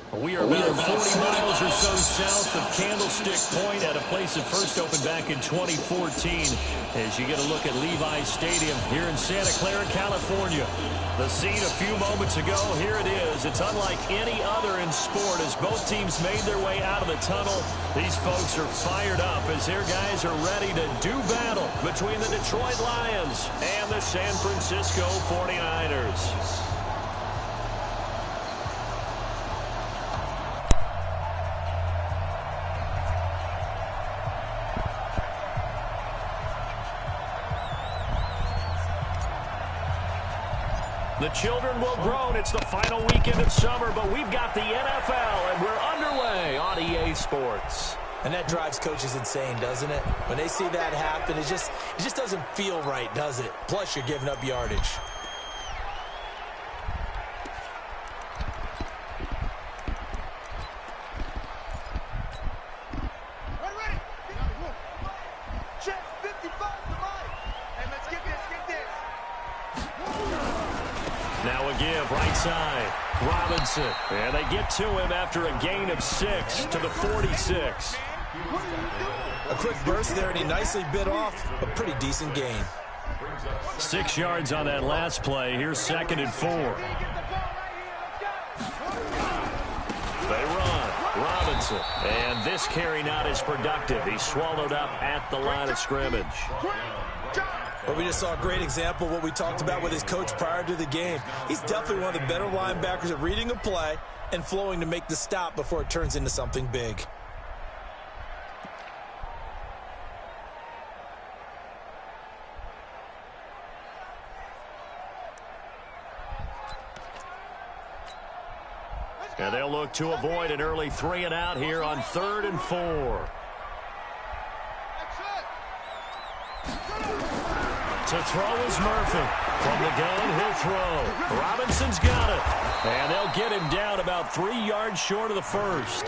We are about 40 miles or so south of Candlestick Point at a place that first opened back in 2014 as you get a look at Levi's Stadium here in Santa Clara, California. The scene a few moments ago, here it is. It's unlike any other in sport as both teams made their way out of the tunnel. These folks are fired up as their guys are ready to do battle between the Detroit Lions and the San Francisco 49ers. The children will grow, and it's the final weekend of summer, but we've got the NFL, and we're underway on EA Sports. And that drives coaches insane, doesn't it? When they see that happen, it just doesn't feel right, does it? Plus, you're giving up yardage. Now a give, right side. Robinson. And they get to him after a gain of 6 to the 46. A quick burst there, and he nicely bit off a pretty decent gain. 6 yards on that last play. Here's 2nd and 4. They run. Robinson. And this carry not as productive. He's swallowed up at the line of scrimmage. Well, we just saw a great example of what we talked about with his coach prior to the game. He's definitely one of the better linebackers at reading a play and flowing to make the stop before it turns into something big. And they'll look to avoid an early 3 and out here on 3rd and 4. To throw is Murphy. From the gun, he'll throw. Robinson's got it. And they'll get him down about 3 yards short of the first.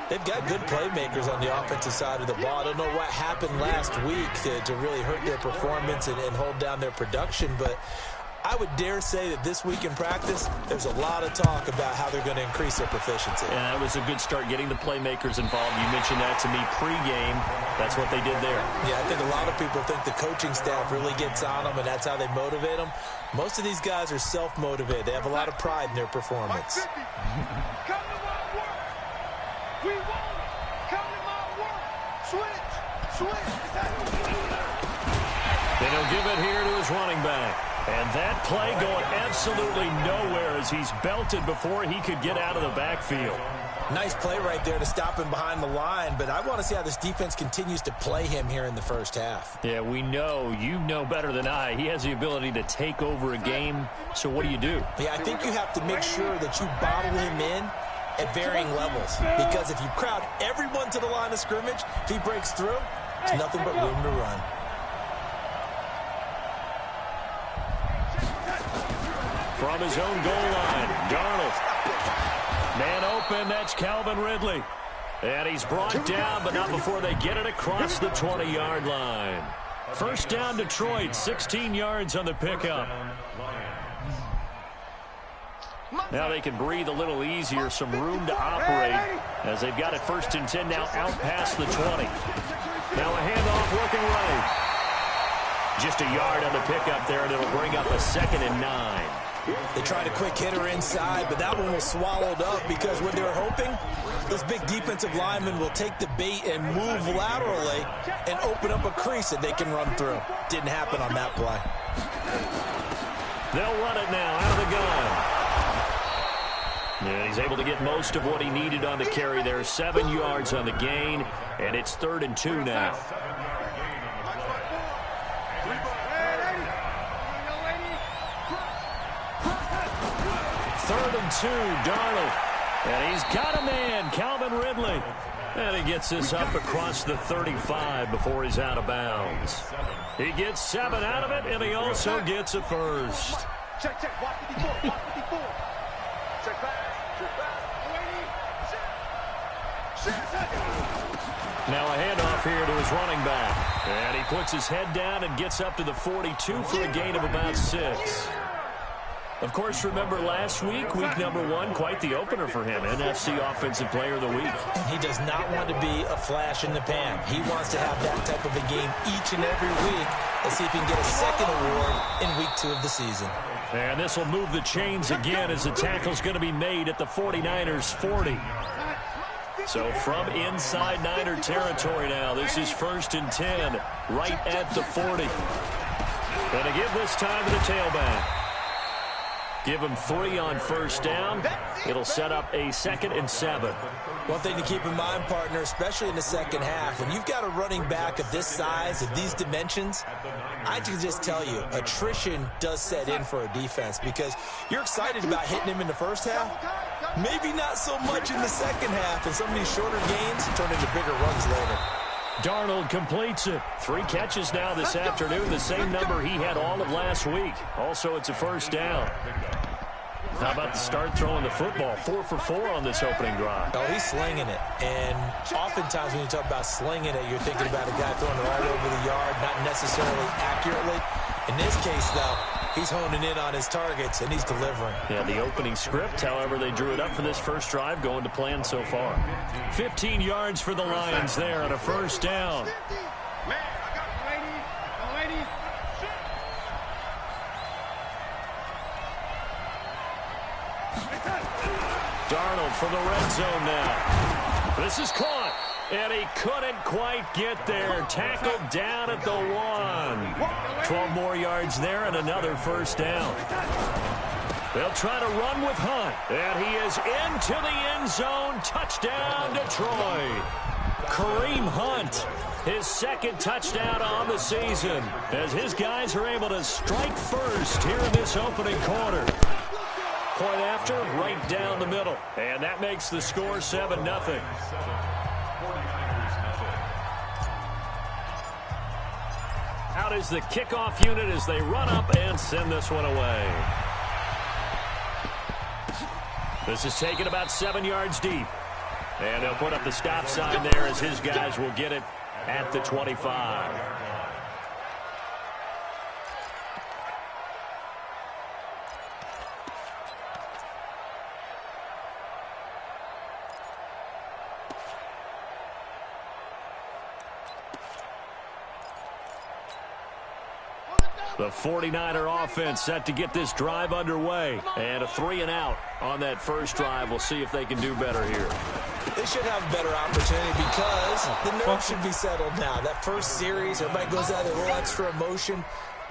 They've got good playmakers on the offensive side of the ball. I don't know what happened last week to really hurt their performance and hold down their production, but I would dare say that this week in practice, there's a lot of talk about how they're going to increase their proficiency. Yeah, that was a good start getting the playmakers involved. You mentioned that to me pregame. That's what they did there. Yeah, I think a lot of people think the coaching staff really gets on them, and that's how they motivate them. Most of these guys are self-motivated. They have a lot of pride in their performance. Come to my work. We want it. Come to my work. Switch. Then he'll give it here to his running back. And that play going absolutely nowhere as he's belted before he could get out of the backfield. Nice play right there to stop him behind the line, but I want to see how this defense continues to play him here in the first half. Yeah, we know. You know better than I. He has the ability to take over a game, so what do you do? Yeah, I think you have to make sure that you bottle him in at varying levels, because if you crowd everyone to the line of scrimmage, if he breaks through, there's nothing but room to run. From his own goal line, Darnold. Man open, that's Calvin Ridley. And he's brought down, but not before they get it across the 20-yard line. First down, Detroit, 16 yards on the pickup. Now they can breathe a little easier, some room to operate as they've got it 1st and 10 now out past the 20. Now a handoff working right. Just a yard on the pickup there, and it'll bring up a 2nd and 9. They tried a quick hitter inside, but that one was swallowed up because what they were hoping, this big defensive lineman will take the bait and move laterally and open up a crease that they can run through. Didn't happen on that play. They'll run it now out of the gun. And he's able to get most of what he needed on the carry there. 7 yards on the gain, and it's 3rd and 2 now. 3rd and 2, Darnold. And he's got a man, Calvin Ridley. And he gets this up across the 35 before he's out of bounds. He gets 7 out of it, and he also gets a first. Check. Block 54. Check back. Now a handoff here to his running back. And he puts his head down and gets up to the 42 for a gain of about 6. Of course, remember last week, week number 1, quite the opener for him, NFC Offensive Player of the Week. And he does not want to be a flash in the pan. He wants to have that type of a game each and every week. Let's see if he can get a second award in week 2 of the season. And this will move the chains again as the tackle's going to be made at the 49ers 40. So from inside Niner territory now, this is 1st and 10, right at the 40. Going to give this time to the tailback. Give him 3 on 1st down. It'll set up a 2nd and 7. One thing to keep in mind, partner, especially in the second half, when you've got a running back of this size, of these dimensions, I can just tell you, attrition does set in for a defense because you're excited about hitting him in the first half. Maybe not so much in the second half, and some of these shorter gains turn into bigger runs later. Darnold completes it. 3 catches now this afternoon, the same number he had all of last week. Also, it's a 1st down. How about the start throwing the football? 4 for 4 on this opening drive. Oh, he's slinging it. And oftentimes when you talk about slinging it, you're thinking about a guy throwing it all over the yard, not necessarily accurately. In this case, though, he's honing in on his targets, and he's delivering. Yeah, the opening script, however, they drew it up for this first drive, going to plan so far. 15 yards for the Lions there on a 1st down. Darnold from the red zone now. This is caught, and he couldn't quite get there. Tackled down at the 1. 12 more yards there and another 1st down. They'll try to run with Hunt, and he is into the end zone. Touchdown, Detroit. Kareem Hunt, his 2nd touchdown on the season, as his guys are able to strike first here in this opening quarter. Point after, right down the middle. And that makes the score 7-0. Out is the kickoff unit as they run up and send this one away. This is taken about 7 yards deep. And they'll put up the stop sign there as his guys will get it at the 25. The 49er offense set to get this drive underway. And a 3-and-out on that first drive. We'll see if they can do better here. They should have a better opportunity because the nerves should be settled now. That first series, everybody goes out with a little extra emotion.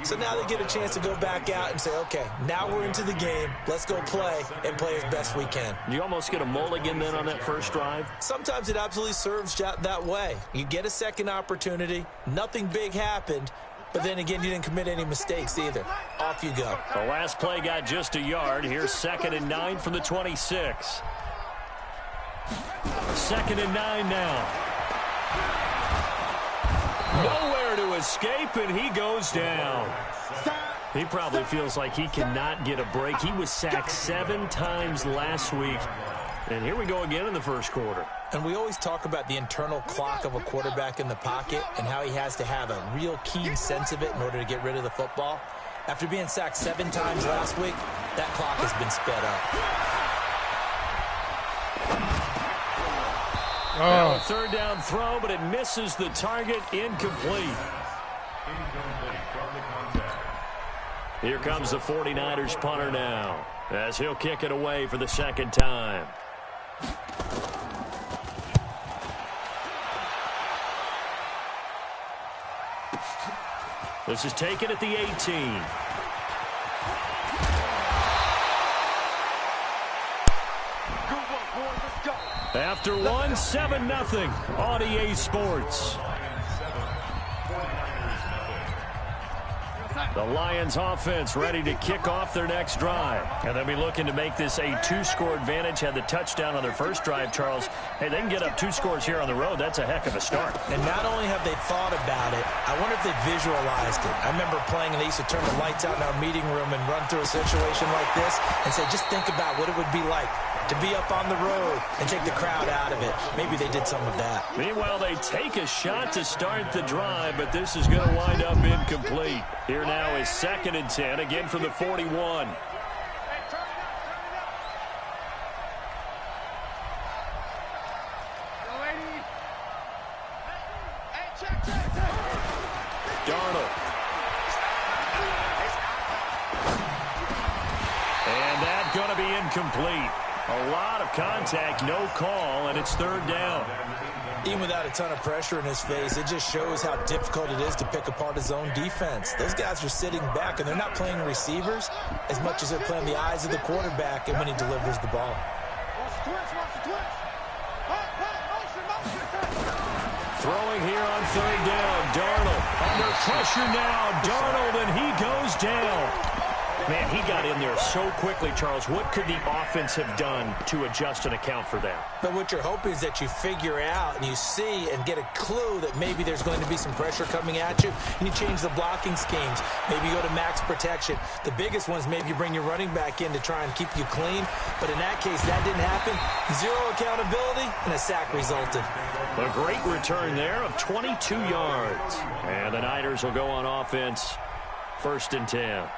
So now they get a chance to go back out and say, okay, now we're into the game. Let's go play and play as best we can. You almost get a mulligan then on that first drive? Sometimes it absolutely serves that way. You get a second opportunity. Nothing big happened. But then again, you didn't commit any mistakes either. Off you go. The last play got just a yard. Here's 2nd and 9 from the 26. 2nd and 9 now. Nowhere to escape, and he goes down. He probably feels like he cannot get a break. He was sacked 7 times last week. And here we go again in the first quarter. And we always talk about the internal clock of a quarterback in the pocket and how he has to have a real keen sense of it in order to get rid of the football. After being sacked 7 times last week, that clock has been sped up. Now a 3rd down throw, but it misses the target. Incomplete. Here comes the 49ers punter now, as he'll kick it away for the 2nd time. This is taken at the 18. After 1, 7-0 on EA Sports. The Lions offense ready to kick off their next drive. And they'll be looking to make this a 2-score advantage. Had the touchdown on their first drive, Charles. Hey, they can get up 2 scores here on the road. That's a heck of a start. And not only have they thought about it, I wonder if they visualized it. I remember playing and they used to turn the lights out in our meeting room and run through a situation like this and say, just think about what it would be like to be up on the road and take the crowd out of it. Maybe they did some of that. Meanwhile, they take a shot to start the drive, but this is going to wind up incomplete. Here now is 2nd and 10, again from the 41. Darnold. And that's going to be incomplete. A lot of contact, no call, and it's third down. Even without a ton of pressure in his face, it just shows how difficult it is to pick apart his own defense. Those guys are sitting back, and they're not playing receivers as much as they're playing the eyes of the quarterback and when he delivers the ball. Throwing here on third down. Darnold under pressure now. Darnold, and he goes down. Man, he got in there so quickly, Charles. What could the offense have done to adjust and account for that? But what you're hoping is that you figure out and you see and get a clue that maybe there's going to be some pressure coming at you, and you change the blocking schemes. Maybe you go to max protection. The biggest one is maybe you bring your running back in to try and keep you clean. But in that case, that didn't happen. Zero accountability, and a sack resulted. A great return there of 22 yards. And the Niners will go on offense, 1st and 10.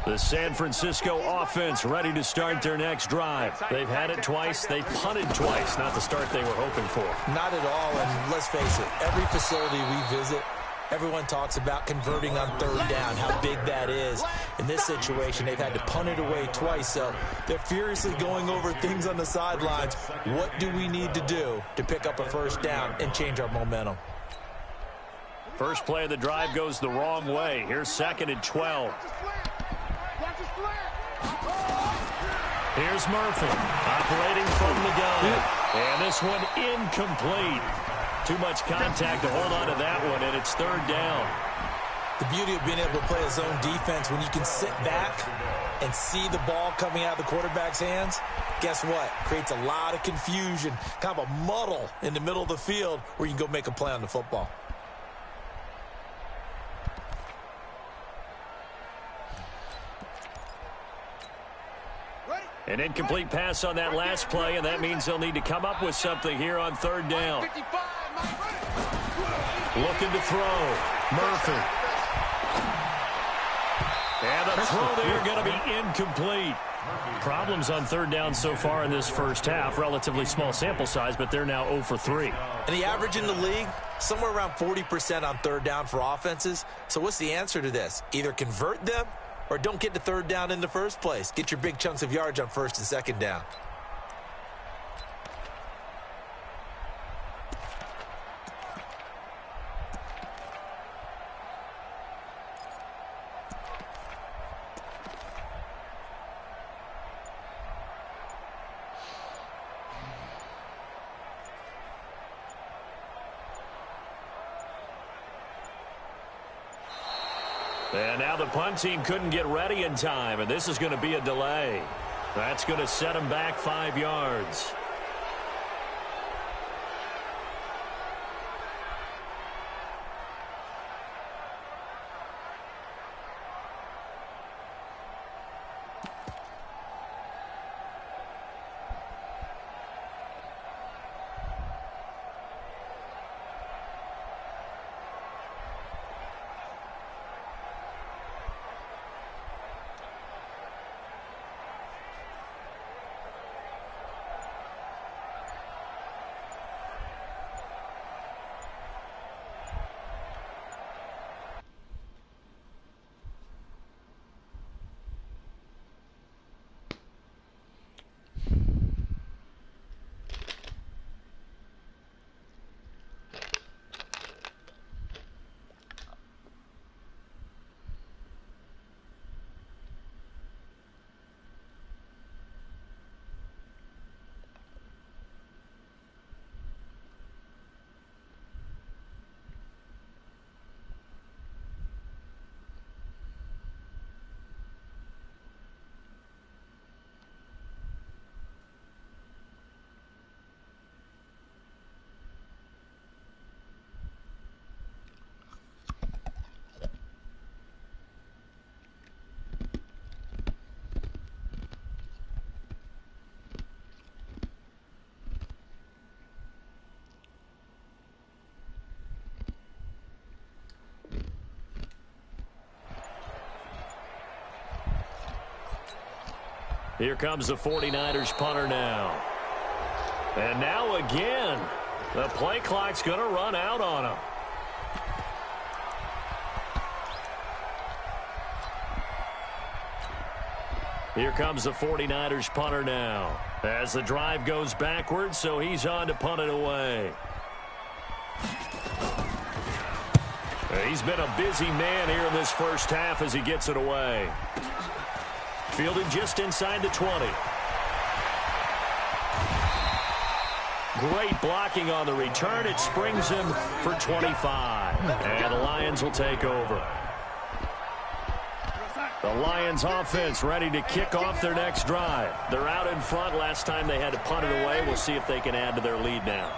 The San Francisco offense ready to start their next drive. They've had it twice. They've punted twice. Not the start they were hoping for. Not at all, and let's face it, every facility we visit, everyone talks about converting on third down, how big that is. In this situation, they've had to punt it away twice, so they're furiously going over things on the sidelines. What do we need to do to pick up a first down and change our momentum? First play of the drive goes the wrong way. Here's 2nd and 12. Here's Murphy operating from the gun. And this one incomplete. Too much contact to hold on to that one, and it's third down. The beauty of being able to play a zone defense, when you can sit back and see the ball coming out of the quarterback's hands, guess what? Creates a lot of confusion, kind of a muddle in the middle of the field where you can go make a play on the football. An incomplete pass on that last play, and that means they'll need to come up with something here on third down. Looking to throw. Murphy. And the throw there going to be incomplete. Problems on third down so far in this first half. Relatively small sample size, but they're now 0 for 3. And the average in the league, somewhere around 40% on third down for offenses. So what's the answer to this? Either convert them or don't get to third down in the first place. Get your big chunks of yards on 1st and 2nd down. And now the punt team couldn't get ready in time, and this is going to be a delay. That's going to set them back 5 yards. Here comes the 49ers punter now. And now again, the play clock's going to run out on him. Here comes the 49ers punter now. As the drive goes backwards, so he's on to punt it away. He's been a busy man here in this first half as he gets it away. Fielded just inside the 20. Great blocking on the return. It springs him for 25. And the Lions will take over. The Lions offense ready to kick off their next drive. They're out in front. Last time they had to punt it away. We'll see if they can add to their lead now.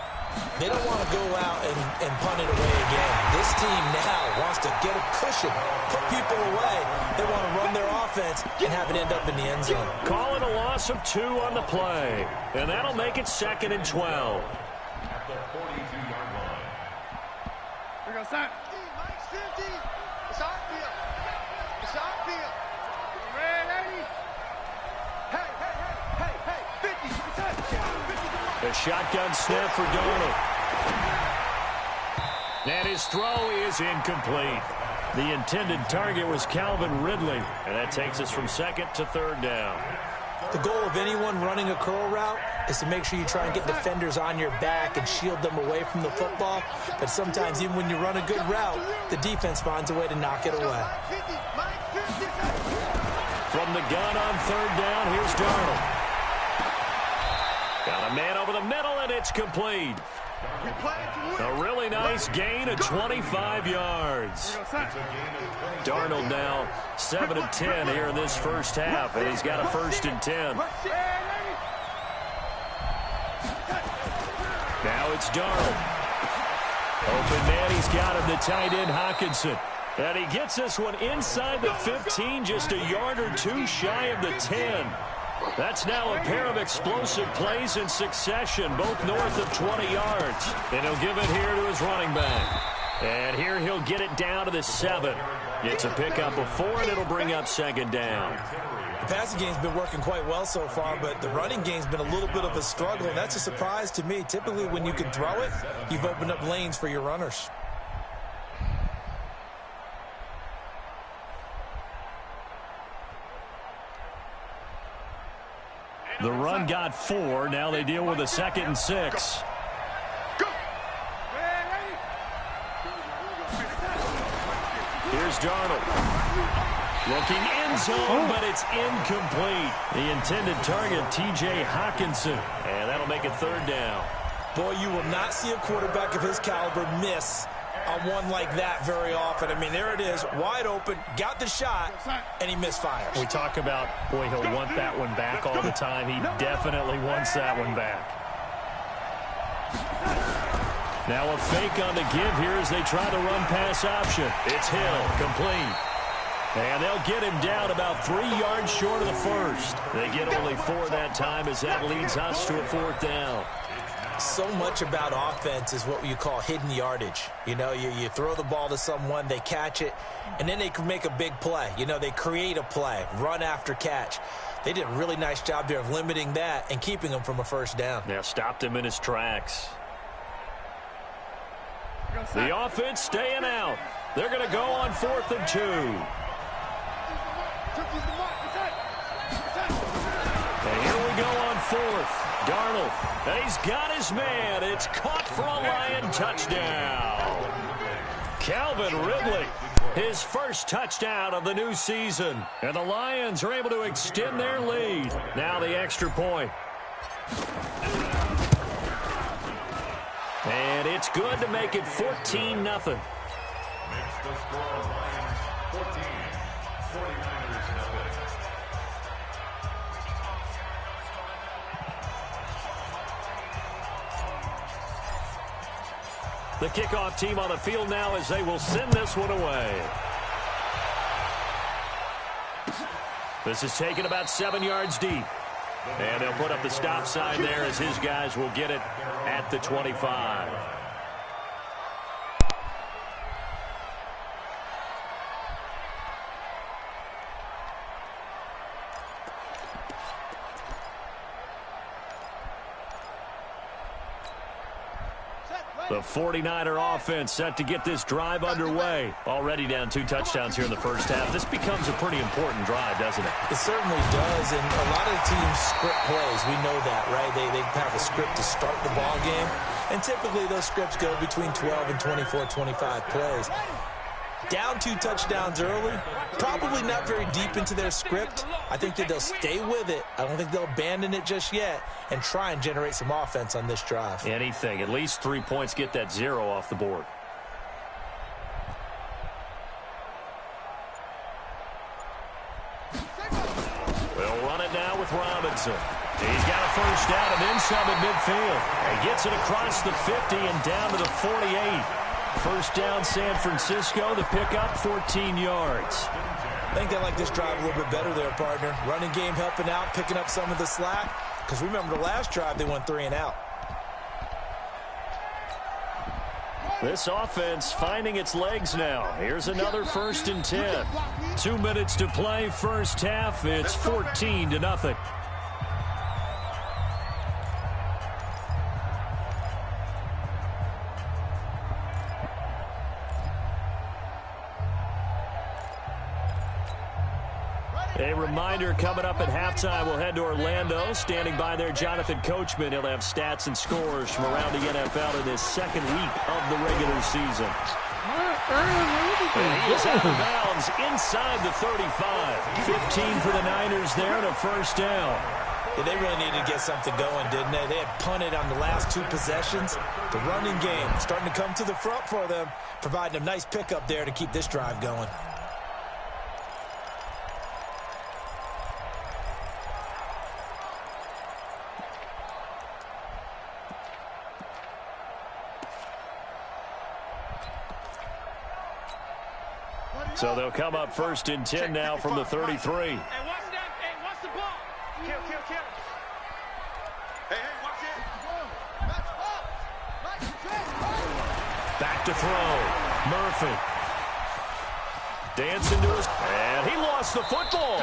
They don't want to go out and punt it away again. This team now wants to get a cushion, put people away. They want to run their offense and have it end up in the end zone. Call it a loss of 2 on the play. And that'll make it 2nd and 12. At the 42-yard line. Here goes that. Mike's 50. It's our field. It's our field. Ready? Hey. 50. 50. A shotgun snap for Darnold. And his throw is incomplete. The intended target was Calvin Ridley. And that takes us from 2nd to 3rd down. The goal of anyone running a curl route is to make sure you try and get defenders on your back and shield them away from the football. But sometimes even when you run a good route, the defense finds a way to knock it away. From the gun on 3rd down, here's Darnold. Got a man over the middle, and it's complete. A really nice gain of 25 yards. Darnold now 7 of 10 here in this first half, and he's got a 1st and 10. Now it's Darnold. Open man, he's got him, the tight end Hockenson. And he gets this one inside the 15, just a yard or 2 shy of the 10. That's now a pair of explosive plays in succession, both north of 20 yards. And he'll give it here to his running back. And here he'll get it down to the 7. It's a pickup of 4, and it'll bring up 2nd down. The passing game's been working quite well so far, but the running game's been a little bit of a struggle, and that's a surprise to me. Typically, when you can throw it, you've opened up lanes for your runners. The run got 4. Now they deal with a 2nd and 6. Here's Darnold. Looking end zone, but it's incomplete. The intended target, T.J. Hockenson. And that'll make it 3rd down. Boy, you will not see a quarterback of his caliber miss on one like that very often. I mean, there it is, wide open, got the shot, and he misfires. We talk about, boy, he'll want that one back all the time. He definitely wants that one back. Now a fake on the give here as they try the run-pass option. It's Hill, complete. And they'll get him down about 3 yards short of the 1st. They get only 4 that time as that leads us to a 4th down. So much about offense is what you call hidden yardage. You know, you throw the ball to someone, they catch it, and then they can make a big play. You know, they create a play, run after catch. They did a really nice job there of limiting that and keeping him from a 1st down. Yeah, stopped him in his tracks. The offense staying out. They're going to go on 4th and 2. And here we go on 4th. Darnold, and he's got his man. It's caught for a Lion touchdown. Calvin Ridley, his first touchdown of the new season. And the Lions are able to extend their lead. Now the extra point. And it's good to make it 14-0. Makes the score Lions 14, 49ers nothing. The kickoff team on the field now as they will send this one away. This is taken about 7 yards deep. And they'll put up the stop sign there as his guys will get it at the 25. The 49er offense set to get this drive underway. Already down 2 touchdowns here in the first half. This becomes a pretty important drive, doesn't it? It certainly does, and a lot of teams script plays. We know that, right? They have a script to start the ball game, and typically those scripts go between 12 and 24, 25 plays. Down 2 touchdowns early, probably not very deep into their script. I think that they'll stay with it. I don't think they'll abandon it just yet and try and generate some offense on this drive. Anything. At least 3 points, get that 0 off the board. They'll run it now with Robinson. He's got a first down and then some at midfield. He gets it across the 50 and down to the 48. First down, San Francisco. The pickup, 14 yards. I think they like this drive a little bit better there, partner. Running game helping out, picking up some of the slack. Because remember, the last drive, they went 3 and out. This offense finding its legs now. Here's another 1st and 10. 2 minutes to play, first half. It's 14-0. A reminder, coming up at halftime, we'll head to Orlando. Standing by there, Jonathan Coachman. He'll have stats and scores from around the NFL in his second week of the regular season. And he is out of bounds inside the 35. 15 for the Niners there and a first down. Yeah, they really needed to get something going, didn't they? They had punted on the last 2 possessions. The running game starting to come to the front for them, providing a nice pickup there to keep this drive going. So they'll come up 1st and 10 now from the 33. Hey, watch that. Hey, watch the ball. Kill. Hey, watch it. Back to throw. Murphy. Dancing to his... And he lost the football.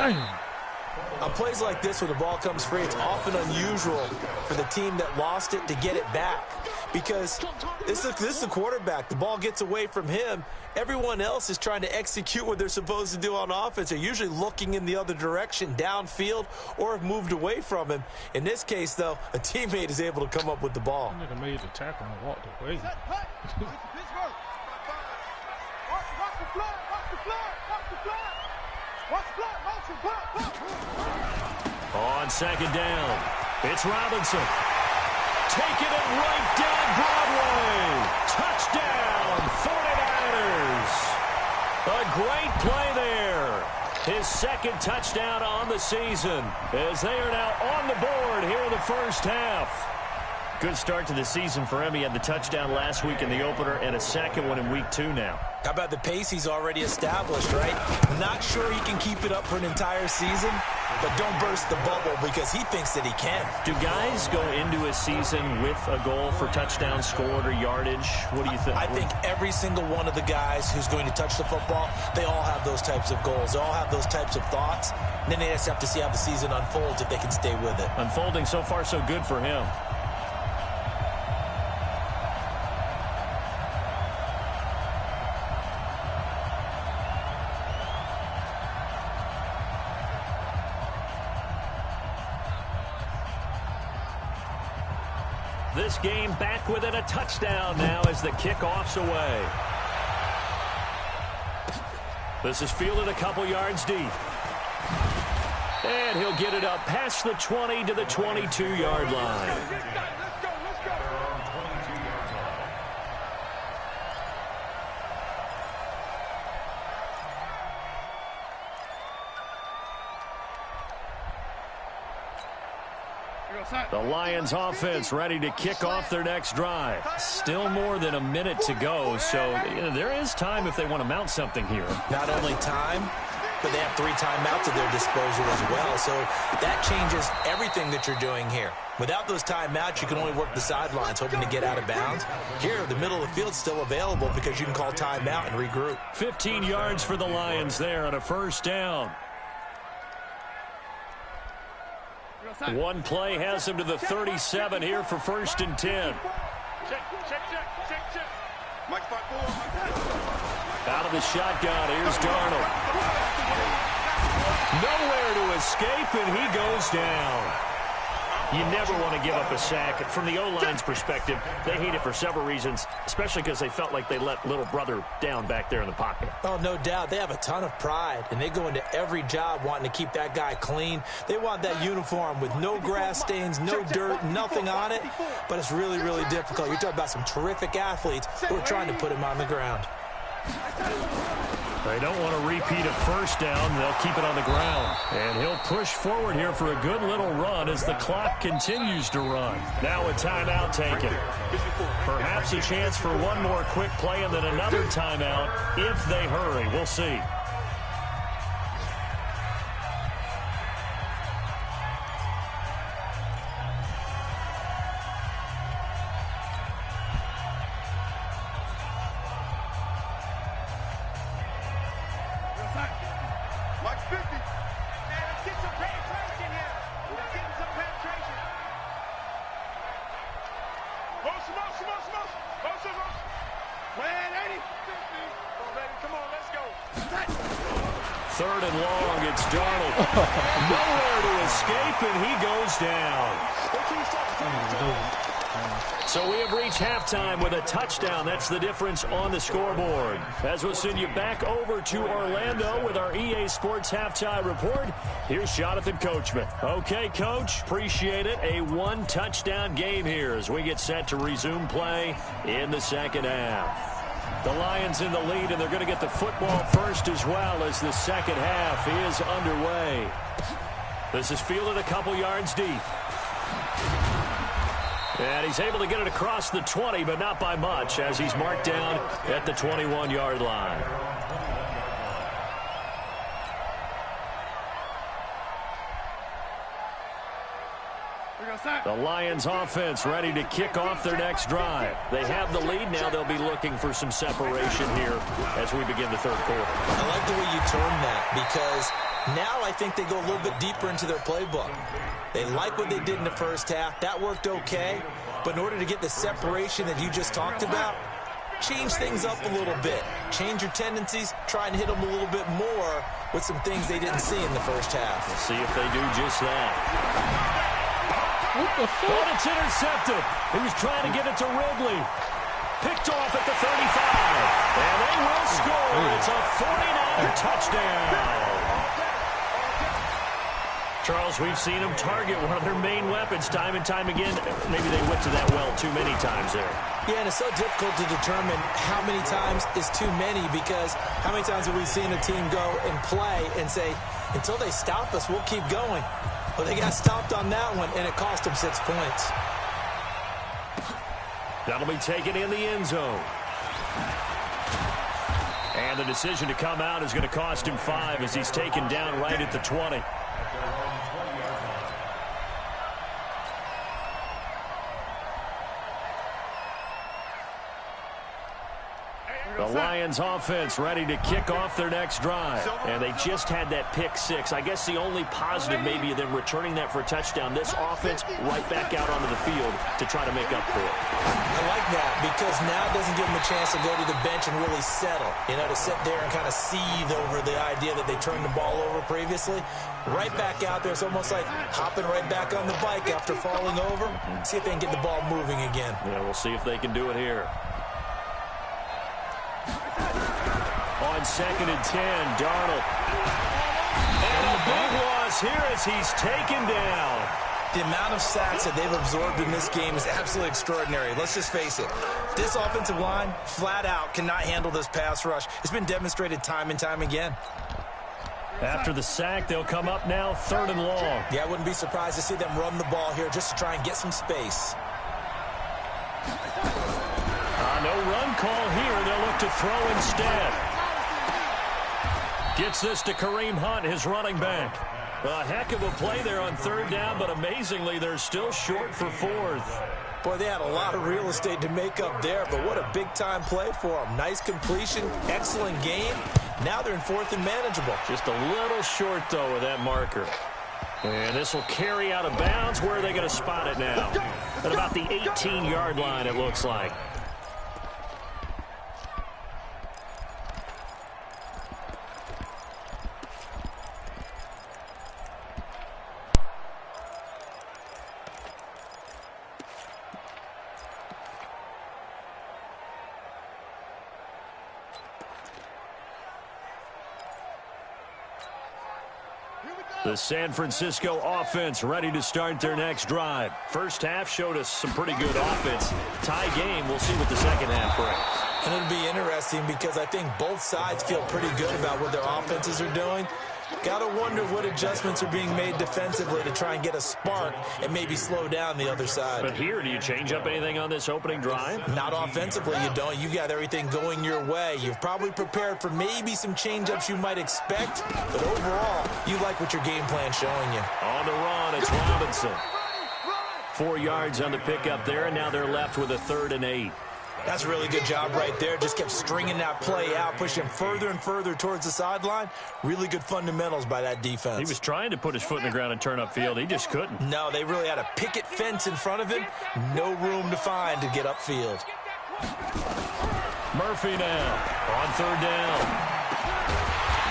On plays like this, when the ball comes free, it's often unusual for the team that lost it to get it back. Because this is the quarterback. The ball gets away from him. Everyone else is trying to execute what they're supposed to do on offense. They're usually looking in the other direction, downfield, or have moved away from him. In this case, though, a teammate is able to come up with the ball. That nigga made the tackle and walked away. On second down, it's Robinson. Taking it right down Broadway. Touchdown, 49ers. A great play there. His second touchdown on the season as they are now on the board here in the first half. Good start to the season for him. He had the touchdown last week in the opener and a second one in week 2 now. How about the pace he's already established, right? Not sure he can keep it up for an entire season, but don't burst the bubble because he thinks that he can. Do guys go into a season with a goal for touchdown scored or yardage? What do you think? I think every single one of the guys who's going to touch the football, they all have those types of goals. They all have those types of thoughts. And then they just have to see how the season unfolds if they can stay with it. Unfolding so far so good for him. This game back within a touchdown now as the kickoff's away. This is fielded a couple yards deep. And he'll get it up past the 20 to the 22-yard line. The Lions offense ready to kick off their next drive. Still more than a minute to go, so there is time if they want to mount something here. Not only time, but they have 3 timeouts at their disposal as well, so that changes everything that you're doing here. Without those timeouts, you can only work the sidelines, hoping to get out of bounds. Here, the middle of the field's still available because you can call timeout and regroup. 15 yards for the Lions there on a first down. One play has him to the 37 here for 1st and 10. Out of the shotgun, here's Darnold. Nowhere to escape, and he goes down. You never want to give up a sack. From the O-line's perspective, they hate it for several reasons, especially because they felt like they let little brother down back there in the pocket. Oh, no doubt. They have a ton of pride, and they go into every job wanting to keep that guy clean. They want that uniform with no grass stains, no dirt, nothing on it, but it's really, really difficult. You're talking about some terrific athletes who are trying to put him on the ground. They don't want to repeat a first down. They'll keep it on the ground. And he'll push forward here for a good little run as the clock continues to run. Now a timeout taken. Perhaps a chance for one more quick play and then another timeout if they hurry. We'll see. Third and long, it's Darnold. Nowhere to escape, and he goes down. So we have reached halftime with a touchdown. That's the difference on the scoreboard. As we'll send you back over to Orlando with our EA Sports Halftime Report, here's Jonathan Coachman. Okay, Coach, appreciate it. A one-touchdown game here as we get set to resume play in the second half. The Lions in the lead, and they're going to get the football first as well as the second half is underway. This is fielded a couple yards deep. And he's able to get it across the 20, but not by much, as he's marked down at the 21-yard line. The Lions offense ready to kick off their next drive. They have the lead. Now they'll be looking for some separation here as we begin the third quarter. I like the way you term that, because now I think they go a little bit deeper into their playbook. They like what they did in the first half. That worked okay. But in order to get the separation that you just talked about, change things up a little bit. Change your tendencies. Try and hit them a little bit more with some things they didn't see in the first half. We'll see if they do just that. But it's intercepted. He was trying to get it to Ridley. Picked off at the 35. And they will score. It's a 49er touchdown. Charles, we've seen them target one of their main weapons time and time again. Maybe they went to that well too many times there. Yeah, and it's so difficult to determine how many times is too many, because how many times have we seen a team go and play and say, until they stop us, we'll keep going. Well, they got stopped on that one, and it cost them 6 points. That'll be taken in the end zone. And the decision to come out is going to cost him 5 as he's taken down right at the 20. The Lions offense ready to kick off their next drive. And they just had that pick 6. I guess the only positive maybe of them returning that for a touchdown. This offense right back out onto the field to try to make up for it. I like that, because now it doesn't give them a chance to go to the bench and really settle. You know, to sit there and kind of seethe over the idea that they turned the ball over previously. Right back out there. It's almost like hopping right back on the bike after falling over. See if they can get the ball moving again. Yeah, we'll see if they can do it here. On 2nd and 10, Darnold. And a big loss here as he's taken down. The amount of sacks that they've absorbed in this game is absolutely extraordinary. Let's just face it. This offensive line, flat out, cannot handle this pass rush. It's been demonstrated time and time again. After the sack, they'll come up now 3rd and long. Yeah, I wouldn't be surprised to see them run the ball here just to try and get some space. No run call here. They'll look to throw instead. Gets this to Kareem Hunt, his running back. A heck of a play there on 3rd down, but amazingly, they're still short for 4th. Boy, they had a lot of real estate to make up there, but what a big-time play for them. Nice completion, excellent game. Now they're in 4th and manageable. Just a little short, though, with that marker. And this will carry out of bounds. Where are they going to spot it now? At about the 18-yard line, it looks like. The San Francisco offense ready to start their next drive. First half showed us some pretty good offense. Tie game. We'll see what the second half brings. And it'll be interesting because I think both sides feel pretty good about what their offenses are doing. Got to wonder what adjustments are being made defensively to try and get a spark and maybe slow down the other side. But here, do you change up anything on this opening drive? Not offensively, you don't. You got everything going your way. You've probably prepared for maybe some change-ups you might expect, but overall, you like what your game plan's showing you. On the run, it's Robinson. 4 yards on the pickup there, and now they're left with a 3rd and 8. That's a really good job right there. Just kept stringing that play out, pushing further and further towards the sideline. Really good fundamentals by that defense. He was trying to put his foot in the ground and turn upfield. He just couldn't. No, they really had a picket fence in front of him. No room to find to get upfield. Murphy now on 3rd down.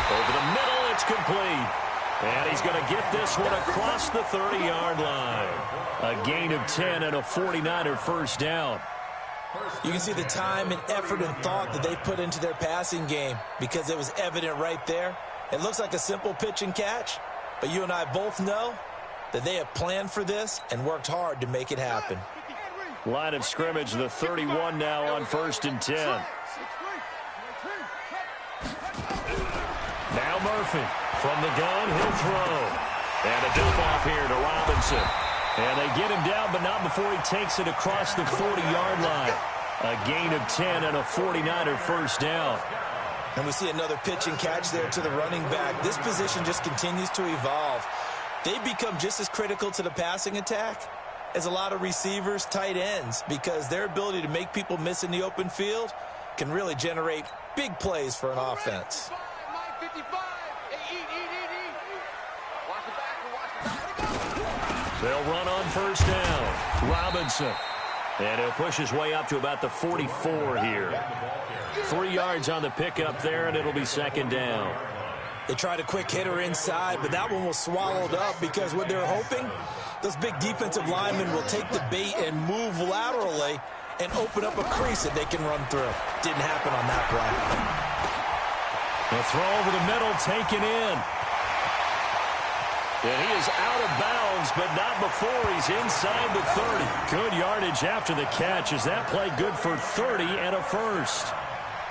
Over the middle, it's complete. And he's going to get this one across the 30-yard line. A gain of 10 and a 49er first down. You can see the time and effort and thought that they put into their passing game because it was evident right there. It looks like a simple pitch and catch, but you and I both know that they have planned for this and worked hard to make it happen. Line of scrimmage, the 31 now on 1st and 10. Now Murphy from the gun, he'll throw. And a dump off here to Robinson. And they get him down, but not before he takes it across the 40-yard line. A gain of 10 and a 49er first down. And we see another pitch and catch there to the running back. This position just continues to evolve. They become just as critical to the passing attack as a lot of receivers, tight ends, because their ability to make people miss in the open field can really generate big plays for an offense. They'll run on 1st down. Robinson. And he'll push his way up to about the 44 here. 3 yards on the pickup there, and it'll be 2nd down. They tried a quick hitter inside, but that one was swallowed up because what they're hoping, those big defensive linemen will take the bait and move laterally and open up a crease that they can run through. Didn't happen on that play. The throw over the middle, taken in. And he is out of bounds, but not before he's inside the 30. Good yardage after the catch. Is that play good for 30 and a first?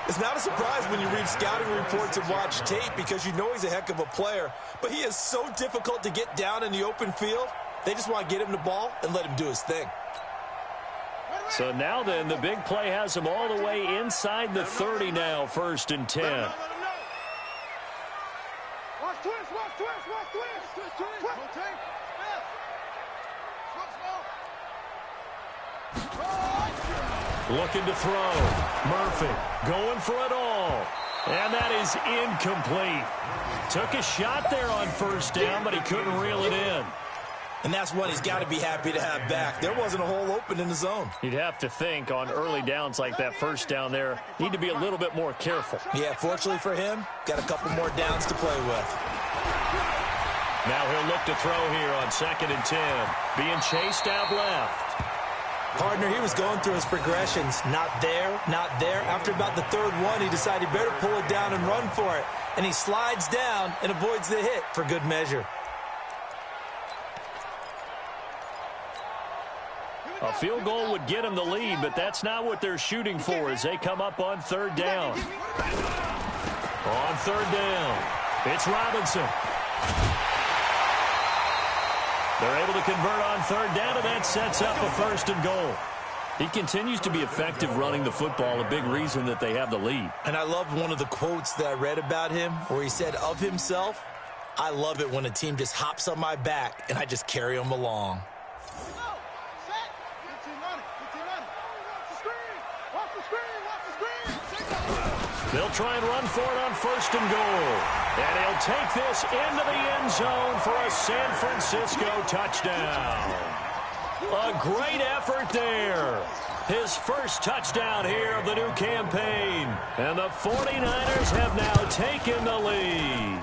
It's not a surprise when you read scouting reports and watch tape because you know he's a heck of a player. But he is so difficult to get down in the open field. They just want to get him the ball and let him do his thing. So now then, the big play has him all the way inside the 30 now, 1st and 10. Looking to throw. Murphy going for it all. And that is incomplete. Took a shot there on 1st down, but he couldn't reel it in. And that's what he's got to be happy to have back. There wasn't a hole open in the zone. You'd have to think on early downs like that 1st down there, need to be a little bit more careful. Yeah, fortunately for him, got a couple more downs to play with. Now he'll look to throw here on 2nd and 10. Being chased out left. Partner, he was going through his progressions. Not there, not there. After about the 3rd one, he decided he better pull it down and run for it. And he slides down and avoids the hit for good measure. A field goal would get him the lead, but that's not what they're shooting for as they come up on 3rd down. On 3rd down, it's Robinson. They're able to convert on 3rd down, and that sets up a 1st and goal. He continues to be effective running the football, a big reason that they have the lead. And I loved one of the quotes that I read about him where he said of himself, "I love it when a team just hops on my back and I just carry them along." They'll try and run for it on 1st and goal. And he'll take this into the end zone for a San Francisco touchdown. A great effort there. His first touchdown here of the new campaign. And the 49ers have now taken the lead.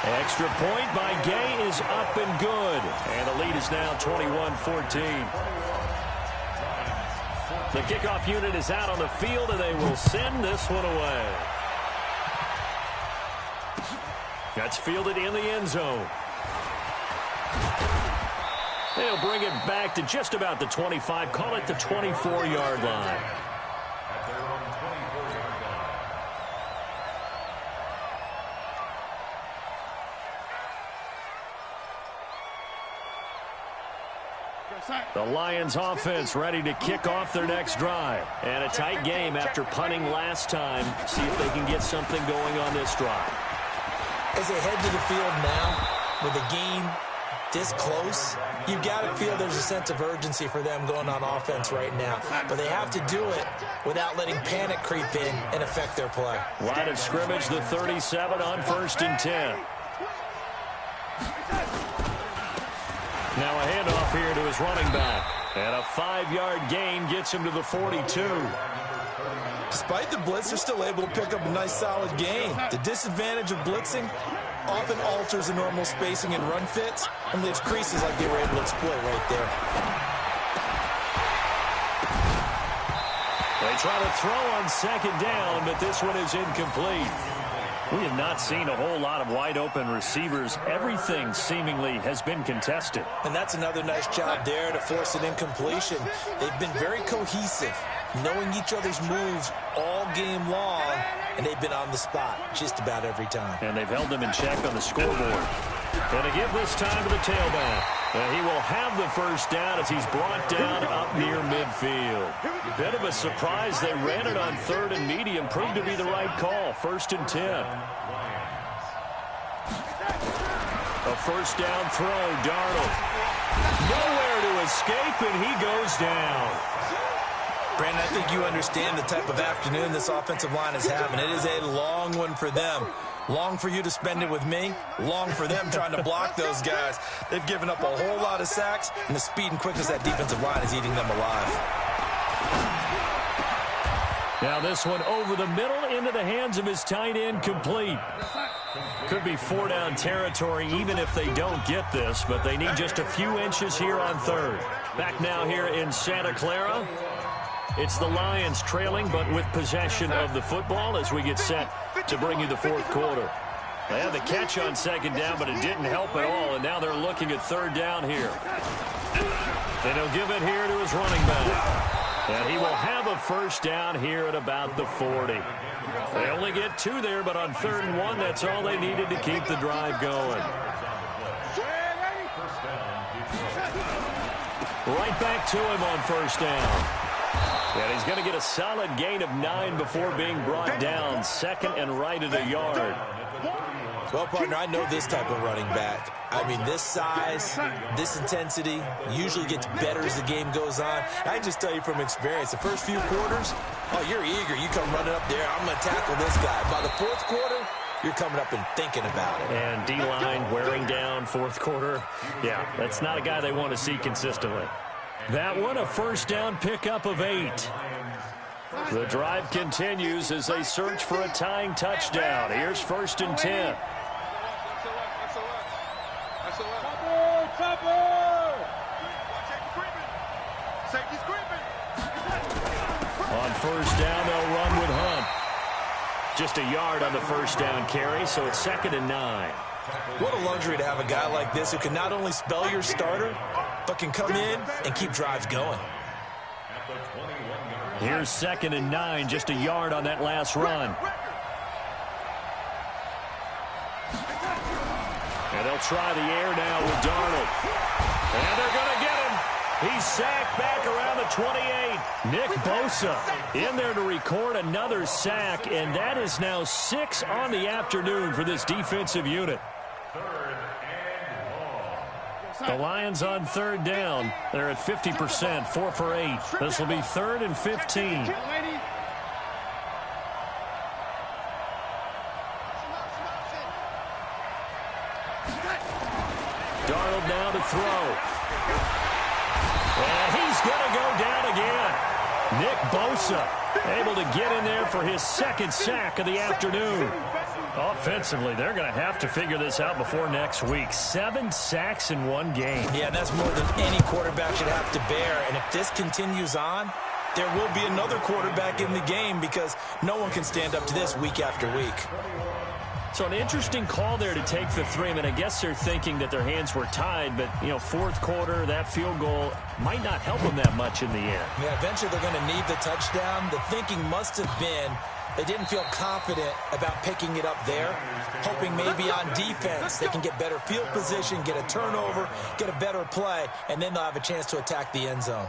Extra point by Gay is up and good. And the lead is now 21-14. The kickoff unit is out on the field, and they will send this one away. That's fielded in the end zone. They'll bring it back to just about the 25, call it the 24-yard line. The Lions offense ready to kick off their next drive. And a tight game after punting last time. See if they can get something going on this drive. As they head to the field now, with the game this close, you've got to feel there's a sense of urgency for them going on offense right now. But they have to do it without letting panic creep in and affect their play. Line of scrimmage, the 37 on 1st and 10. Now a handoff here to his running back. And a 5-yard gain gets him to the 42. Despite the blitz, they're still able to pick up a nice solid gain. The disadvantage of blitzing often alters the normal spacing and run fits and leaves creases like they were able to exploit right there. They try to throw on 2nd down, but this one is incomplete. We have not seen a whole lot of wide-open receivers. Everything seemingly has been contested. And that's another nice job there to force an incompletion. They've been very cohesive, knowing each other's moves all game long, and they've been on the spot just about every time. And they've held them in check on the scoreboard. And to give this time to the tailback. And he will have the first down as he's brought down up near midfield. Bit of a surprise. They ran it on 3rd and medium. Proved to be the right call. 1st and 10. A first down throw. Darnold. Nowhere to escape, and he goes down. Brandon, I think you understand the type of afternoon this offensive line is having. It is a long one for them. Long for you to spend it with me. Long for them trying to block those guys. They've given up a whole lot of sacks, and the speed and quickness of that defensive line is eating them alive. Now this one over the middle into the hands of his tight end, complete. Could be 4-down territory even if they don't get this, but they need just a few inches here on 3rd. Back now here in Santa Clara. It's the Lions trailing, but with possession of the football as we get set to bring you the 4th quarter. They had the catch on 2nd down, but it didn't help at all, and now they're looking at 3rd down here. And he'll give it here to his running back. And he will have a first down here at about the 40. They only get 2 there, but on 3rd and 1, that's all they needed to keep the drive going. Right back to him on 1st down. And he's going to get a solid gain of 9 before being brought down. 2nd and right at a yard. Well, partner, I know this type of running back. I mean, this size, this intensity usually gets better as the game goes on. I can just tell you from experience, the first few quarters, oh, you're eager. You come running up there, I'm going to tackle this guy. By the 4th quarter, you're coming up and thinking about it. And D-line wearing down 4th quarter. Yeah, that's not a guy they want to see consistently. That one, a first down pickup of 8. The drive continues as they search for a tying touchdown. Here's 1st and 10. On 1st down, they'll run with Hunt. Just a yard on the first down carry, so it's 2nd and 9. What a luxury to have a guy like this who can not only spell your starter, but can come in and keep drives going. Here's 2nd and 9, just a yard on that last run. And they'll try the air now with Darnold. And they're going to get him. He's sacked back around the 28. Nick Bosa in there to record another sack, and that is now 6 on the afternoon for this defensive unit. The Lions on 3rd down. They're at 50%, 4 for 8. This will be 3rd and 15. Darnold now to throw. And he's going to go down again. Nick Bosa able to get in there for his second sack of the afternoon. Offensively, they're going to have to figure this out before next week. 7 sacks in one game. Yeah, and that's more than any quarterback should have to bear. And if this continues on, there will be another quarterback in the game because no one can stand up to this week after week. So an interesting call there to take the 3. I mean, I guess they're thinking that their hands were tied, but, you know, fourth quarter, that field goal might not help them that much in the end. Yeah, eventually they're going to need the touchdown. The thinking must have been they didn't feel confident about picking it up there, hoping maybe on defense they can get better field position, get a turnover, get a better play, and then they'll have a chance to attack the end zone.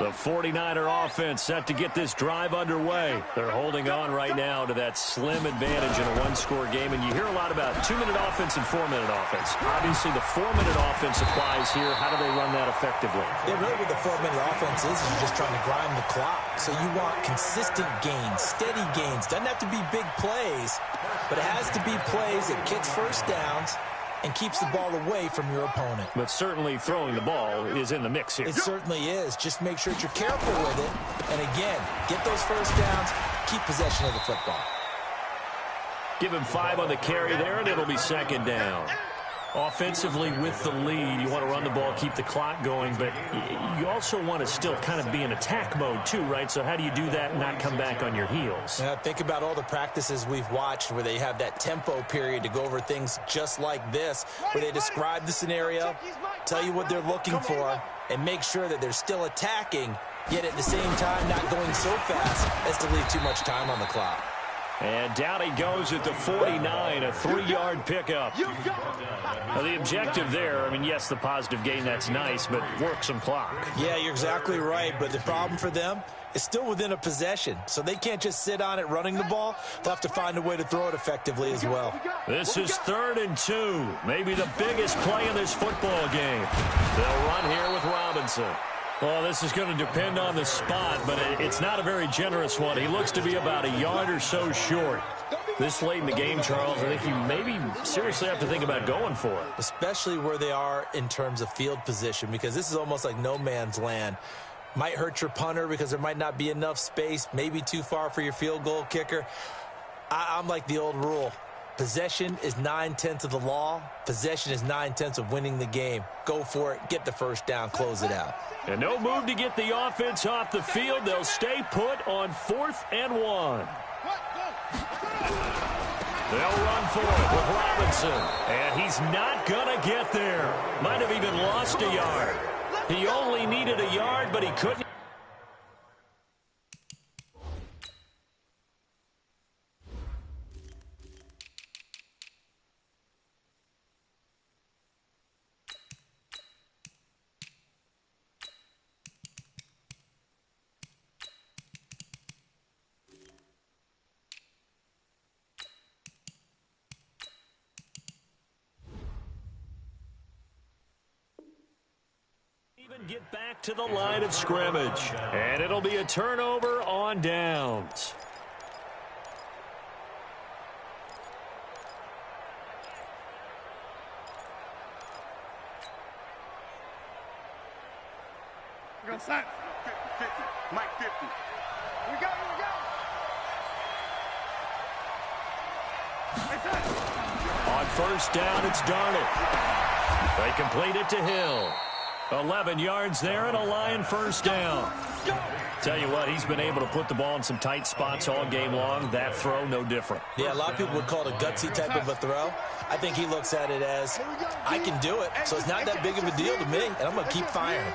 The 49er offense set to get this drive underway. They're holding on right now to that slim advantage in a one-score game. And you hear a lot about 2-minute offense and 4-minute offense. Obviously, the 4-minute offense applies here. How do they run that effectively? Yeah, really what the 4-minute offense is you're just trying to grind the clock. So you want consistent gains, steady gains. Doesn't have to be big plays, but it has to be plays that gets first downs and keeps the ball away from your opponent. But certainly throwing the ball is in the mix here. It certainly is. Just make sure that you're careful with it. And again, get those first downs, keep possession of the football. Give him 5 on the carry there, and it'll be second down. Offensively with the lead, you want to run the ball, keep the clock going, but you also want to still kind of be in attack mode too, right? So how do you do that and not come back on your heels? Yeah, think about all the practices we've watched where they have that tempo period to go over things just like this, where they describe the scenario, tell you what they're looking for, and make sure that they're still attacking, yet at the same time not going so fast as to leave too much time on the clock. And down he goes at the 49, a 3-yard pickup. Now the objective there, I mean, yes, the positive gain, that's nice, but work some clock. Yeah, you're exactly right, but the problem for them is still within a possession, so they can't just sit on it running the ball. They'll have to find a way to throw it effectively as well. This is 3rd and 2, maybe the biggest play in this football game. They'll run here with Robinson. Well, this is going to depend on the spot, but it's not a very generous one. He looks to be about a yard or so short. This late in the game, Charles, I think you maybe seriously have to think about going for it. Especially where they are in terms of field position, because this is almost like no man's land. Might hurt your punter because there might not be enough space, maybe too far for your field goal kicker. I'm like the old rule. Possession is 9/10 of the law. Possession is 9/10 of winning the game. Go for it. Get the first down. Close it out. And no move to get the offense off the field. They'll stay put on 4th and 1. They'll run for it with Robinson. And he's not going to get there. Might have even lost a yard. He only needed a yard, but he couldn't. Get back to the line of scrimmage, and it'll be a turnover on downs. We're going to set. 50. Mike 50. We go. On first down, it's Darnold. They complete it to Hill. 11 yards there and a Lion first down. Tell you what, he's been able to put the ball in some tight spots all game long. That throw, no different. Yeah, a lot of people would call it a gutsy type of a throw. I think he looks at it as, I can do it, so it's not that big of a deal to me, and I'm going to keep firing.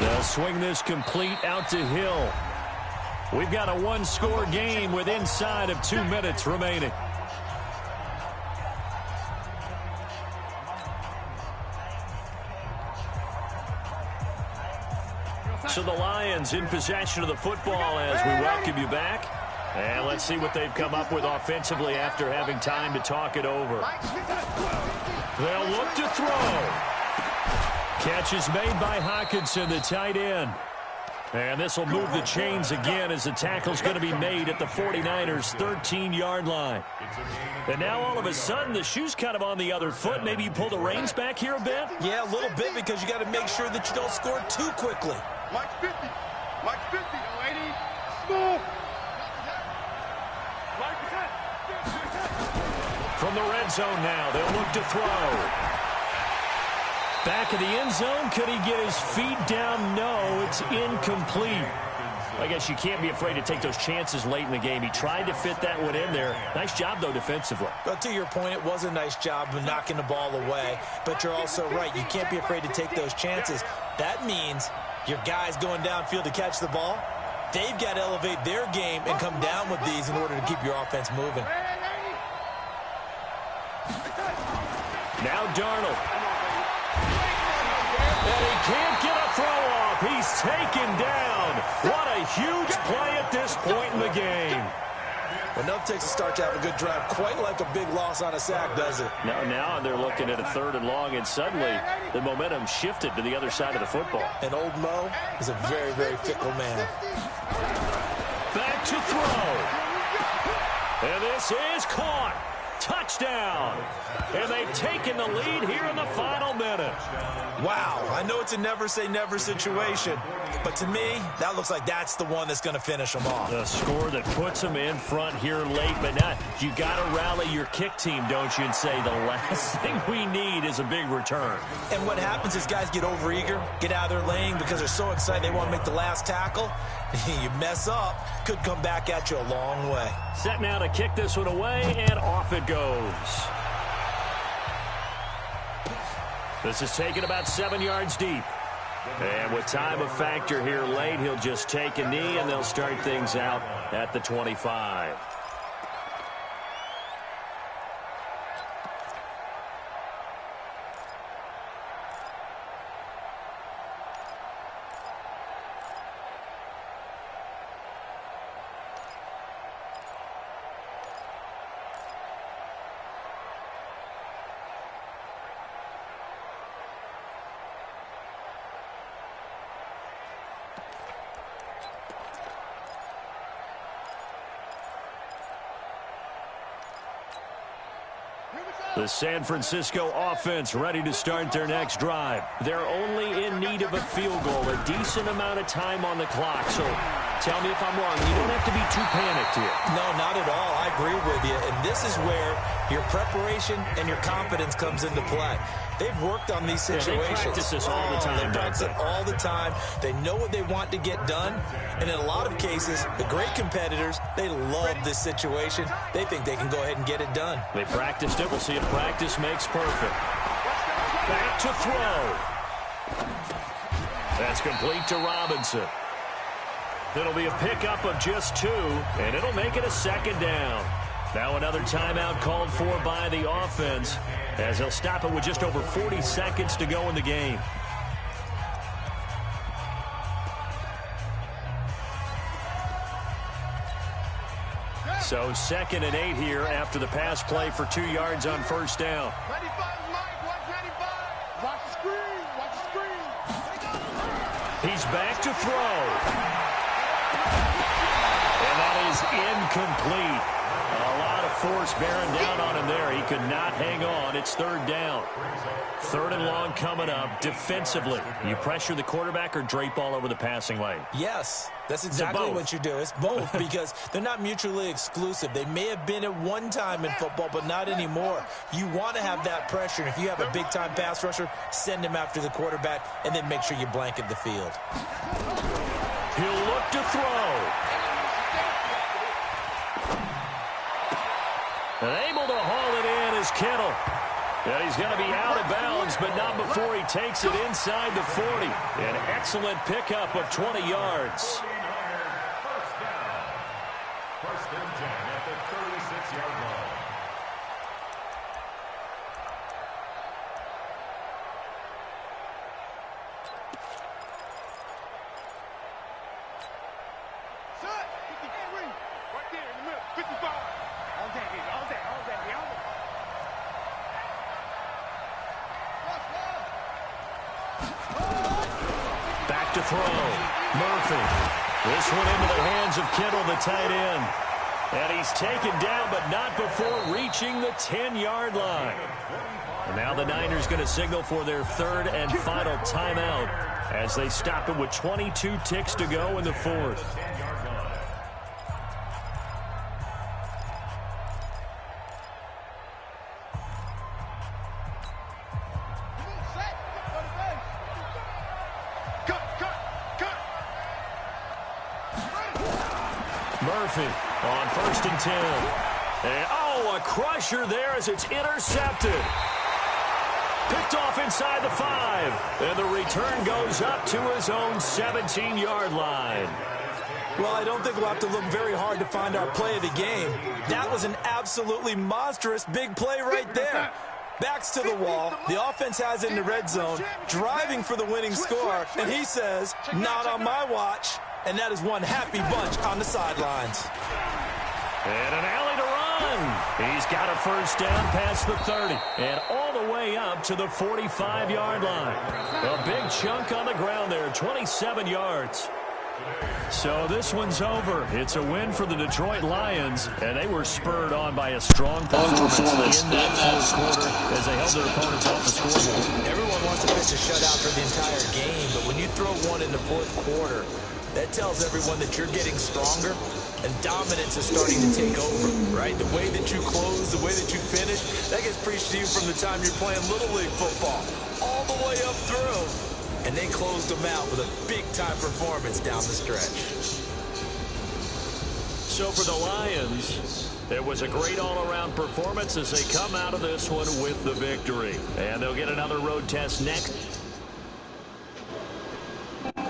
They'll swing this complete out to Hill. We've got a one-score game with inside of 2 minutes remaining. So the Lions in possession of the football as we welcome you back. And let's see what they've come up with offensively after having time to talk it over. They'll look to throw. Catch is made by Hockenson, the tight end. And this will move the chains again as the tackle's going to be made at the 49ers' 13-yard line. And now all of a sudden the shoe's kind of on the other foot. Maybe you pull the reins back here a bit? Yeah, a little bit, because you got to make sure that you don't score too quickly. Mike 50. Mike 50. Lady. Smooth. From the red zone now, they'll look to throw. Back of the end zone, could he get his feet down? No, it's incomplete. I guess you can't be afraid to take those chances late in the game. He tried to fit that one in there. Nice job, though, defensively. Well, to your point, it was a nice job of knocking the ball away. But you're also right. You can't be afraid to take those chances. That means your guys going downfield to catch the ball, they've got to elevate their game and come down with these in order to keep your offense moving. Now Darnold. And he can't get a throw off. He's taken down. What a huge play at this point in the game. Enough takes a start to have a good drive. Quite like a big loss on a sack, does it? Now they're looking at a 3rd and long, and suddenly the momentum shifted to the other side of the football. And old Mo is a very, very fickle man. Back to throw. And this is caught. Touchdown. And they've taken the lead here in the final minute. Wow, I know it's a never-say-never situation, but to me, that looks like that's the one that's going to finish them off. The score that puts them in front here late, but not. You got to rally your kick team, don't you, and say the last thing we need is a big return. And what happens is guys get overeager, get out of their lane because they're so excited they want to make the last tackle. You mess up, could come back at you a long way. Set now to kick this one away, and off it goes. This is taken about 7 yards deep. And with time a factor here late, he'll just take a knee, and they'll start things out at the 25. The San Francisco offense ready to start their next drive. They're only in need of a field goal, a decent amount of time on the clock. So tell me if I'm wrong. You don't have to be too panicked here. No, not at all. I agree with you. And this is where your preparation and your confidence comes into play. They've worked on these situations. Yeah, they practice this all the time. They practice it all the time. They know what they want to get done. And in a lot of cases, the great competitors, they love this situation. They think they can go ahead and get it done. They practiced it. We'll see if practice makes perfect. Back to throw. That's complete to Robinson. It'll be a pickup of just 2, and it'll make it a 2nd down. Now another timeout called for by the offense, as they'll stop it with just over 40 seconds to go in the game. So 2nd and 8 here after the pass play for 2 yards on 1st down. 95, Mike, watch 95. Watch the screen, watch the screen. He's back to throw. And that is incomplete. A lot of force bearing down on him there. He could not hang on. It's 3rd down. 3rd and long coming up. Defensively, you pressure the quarterback or drape all over the passing lane? Yes, that's exactly what you do. It's both because they're not mutually exclusive. They may have been at one time in football, but not anymore. You want to have that pressure. And if you have a big-time pass rusher, send him after the quarterback and then make sure you blanket the field. He'll look to throw. And able to haul it in is Kittle. Yeah, he's going to be out of bounds, but not before he takes it inside the 40. An excellent pickup of 20 yards. First and 10 at the 36-yard line. Set. 53. Right there in the middle. 55. All day, baby. All day, all day, all day. Back to throw. Murphy. This one into the hands of Kittle, the tight end. And he's taken down, but not before reaching the 10-yard line. And now the Niners going to signal for their third and final timeout as they stop it with 22 ticks to go in the fourth. Murphy on 1st and 10. And, a crusher there as it's intercepted. Picked off inside the 5. And the return goes up to his own 17-yard line. Well, I don't think we'll have to look very hard to find our play of the game. That was an absolutely monstrous big play right there. Backs to the wall. The offense has it in the red zone, driving for the winning score. And he says, not on my watch. And that is one happy bunch on the sidelines. And an alley to run. He's got a first down past the 30 and all the way up to the 45-yard line. A big chunk on the ground there, 27 yards. So this one's over. It's a win for the Detroit Lions, and they were spurred on by a strong performance in that fourth quarter as they held their opponents off the scoreboard. Everyone wants to pitch a shutout for the entire game, but when you throw one in the fourth quarter, that tells everyone that you're getting stronger and dominance is starting to take over, right? The way that you close, the way that you finish, that gets preached to you from the time you're playing Little League football all the way up through. And they closed them out with a big-time performance down the stretch. So for the Lions, it was a great all-around performance as they come out of this one with the victory. And they'll get another road test next.